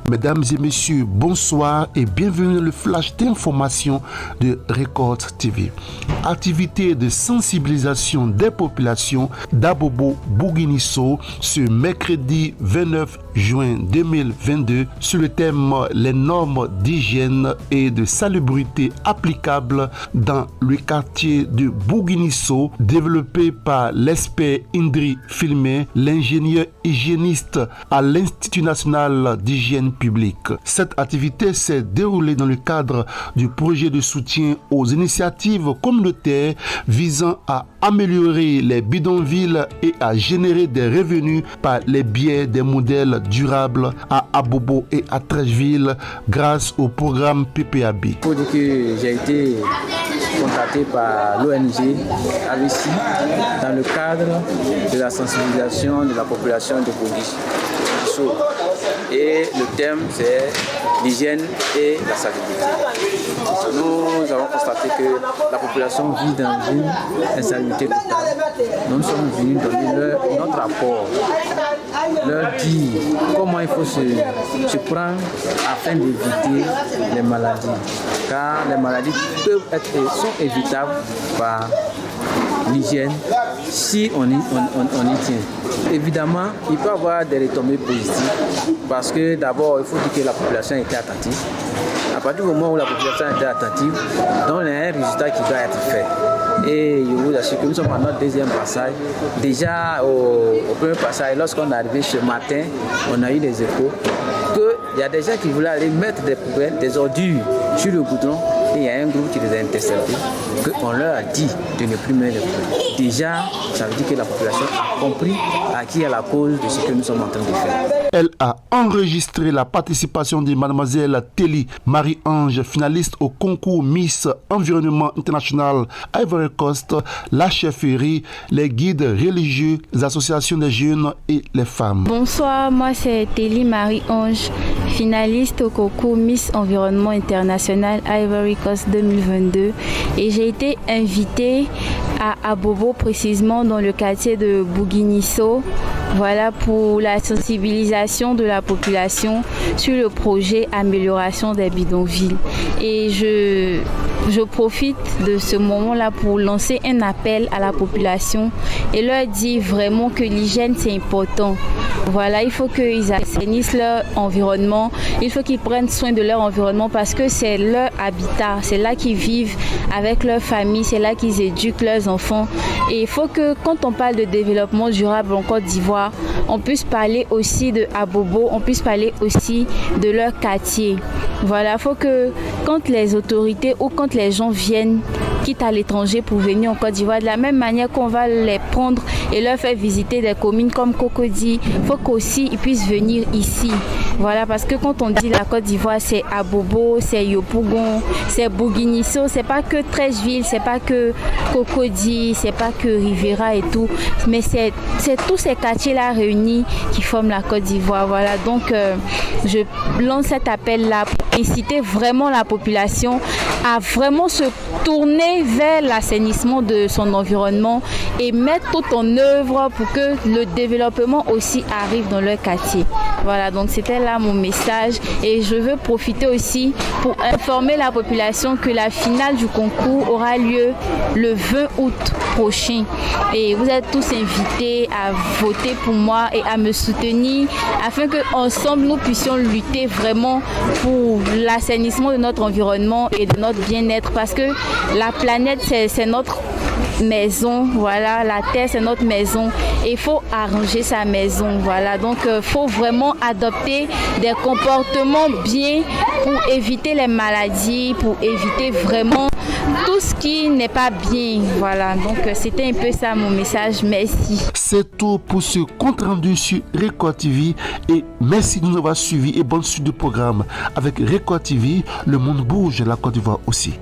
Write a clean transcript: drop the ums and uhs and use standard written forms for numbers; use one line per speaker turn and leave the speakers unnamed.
Mesdames et messieurs, bonsoir et bienvenue dans le flash d'information de Record TV. Activité de sensibilisation des populations d'Abobo-Bouguinisso ce mercredi 29 juin 2022 sur le thème les normes d'hygiène et de salubrité applicables dans le quartier de Bouguinisso, développé par l'expert Indri Filmé, l'ingénieur hygiéniste à l'Institut national d'hygiène publique. Cette activité s'est déroulée dans le cadre du projet de soutien aux initiatives communautaires visant à améliorer les bidonvilles et à générer des revenus par les biais des modèles durables à Abobo et à Trècheville grâce au programme PPAB.
Il faut dire que j'ai été contacté par l'ONG AVC dans le cadre de la sensibilisation de la population de Bouguinisso. Et le thème c'est l'hygiène et la salubrité. Nous avons constaté que la population vit dans une insalubrité totale. Nous sommes venus donner notre apport, leur dire comment il faut se prendre afin d'éviter les maladies. Car les maladies sont évitables par l'hygiène si on y tient. Évidemment, il peut y avoir des retombées positives parce que d'abord, il faut dire que la population était attentive. À partir du moment où la population était attentive, donc il y a un résultat qui doit être fait. Et je vous assure que nous sommes à notre deuxième passage. Déjà au premier passage, lorsqu'on est arrivé ce matin, on a eu des échos qu'il y a des gens qui voulaient aller mettre des poubelles, des ordures sur le goudron. Et il y a un groupe qui les a interceptés, qu'on leur a dit de ne plus mettre les poubelles. Déjà, ça veut dire que la population a compris à qui est la cause de ce que nous sommes en train de faire.
Elle a enregistré la participation de mademoiselle Téli Marie-Ange, finaliste au concours Miss Environnement International Ivory Coast, la chefferie, les guides religieux, les associations des jeunes et les femmes.
Bonsoir, moi c'est Téli Marie-Ange, finaliste au concours Miss Environnement International Ivory Coast 2022 et j'ai été invitée à Abobo, précisément dans le quartier de Bouguinisso, voilà, pour la sensibilisation de la population sur le projet amélioration des bidonvilles. Et je profite de ce moment-là pour lancer un appel à la population et leur dire vraiment que l'hygiène c'est important. Voilà, il faut qu'ils assainissent leur environnement, il faut qu'ils prennent soin de leur environnement parce que c'est leur habitat, c'est là qu'ils vivent avec leur famille, c'est là qu'ils éduquent leurs enfants. Et il faut que quand on parle de développement durable en Côte d'Ivoire, on puisse parler aussi de Abobo, on puisse parler aussi de leur quartier. Voilà, il faut que quand les autorités ou quand les gens viennent, quitte à l'étranger pour venir en Côte d'Ivoire, de la même manière qu'on va les prendre et leur faire visiter des communes comme Cocody, il faut qu'aussi ils puissent venir ici. Voilà, parce que quand on dit la Côte d'Ivoire, c'est Abobo, c'est Yopougon, c'est Bouguinisso, c'est pas que Trècheville, c'est pas que Cocody, c'est pas que Rivera et tout, mais c'est tous ces quartiers-là réunis qui forment la Côte d'Ivoire. Voilà, donc je lance cet appel-là pour inciter vraiment la population à vraiment se tourner vers l'assainissement de son environnement et mettre tout en œuvre pour que le développement aussi arrive dans leur quartier. Voilà, donc c'était là mon message et je veux profiter aussi pour informer la population que la finale du concours aura lieu le 20 août prochain et vous êtes tous invités à voter pour moi et à me soutenir afin que ensemble nous puissions lutter vraiment pour l'assainissement de notre environnement et de notre bien-être parce que la planète c'est notre maison, voilà, la terre c'est notre maison et il faut arranger sa maison, voilà, donc faut vraiment adopter des comportements bien pour éviter les maladies, pour éviter vraiment tout ce qui n'est pas bien, voilà, donc c'était un peu ça mon message, merci.
C'est tout pour ce compte rendu sur Record TV et merci de nous avoir suivis et bonne suite du programme avec Record TV, le monde bouge, la Côte d'Ivoire aussi.